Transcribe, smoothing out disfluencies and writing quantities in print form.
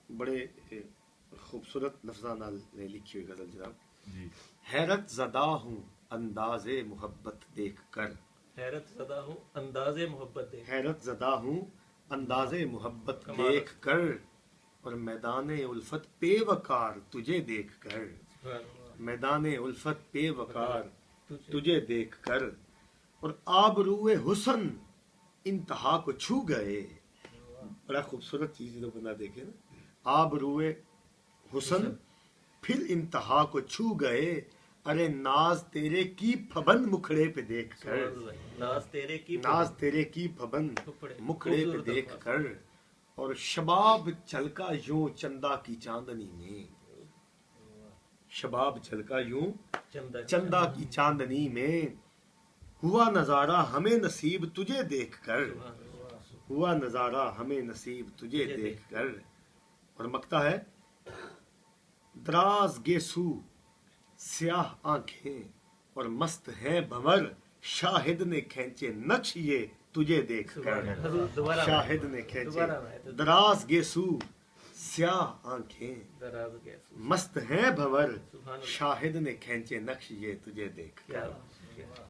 بڑے خوبصورت لفظاں نال نے لکھی ہوئی غزل جناب. جی حیرت زدہ ہوں انداز محبت دیکھ کر. حیرت زدہ ہوں انداز محبت دیکھ. حیرت زدہ ہوں انداز محبت دیکھ کر اور میدان الفت پے وقار تجھے دیکھ کر. میدان الفت پے وقار تجھے دیکھ کر اور آبروئے حسن انتہا کو چھو گئے. بڑا خوبصورت چیز جو بندہ دیکھے نا, آبروئے حسن پھر انتہا کو چھو گئے. ارے ناز تیرے کی پھبند مکھڑے پہ دیکھ کر. ناز تیرے کی ناز تیرے کی پھبند مکھڑے پہ دیکھ کر اور شباب چھلکا یوں چندہ کی چاندنی میں. شباب چھلکا یوں چندہ کی چاندنی میں. ہوا نظارہ ہمیں نصیب تجھے دیکھ کر. ہوا نظارہ ہمیں نصیب تجھے دیکھ کر. اور مکتا ہے دراز گیسو سیاہ آنکھیں اور مست ہیں بھنور. شاہد نے کھینچے نقش یہ تجھے دیکھ کر. شاہد نے کھینچے دراز گیسو سیاہ آنکھیں مست ہیں بھنور. شاہد نے کھینچے نقش یہ تجھے دیکھ کر.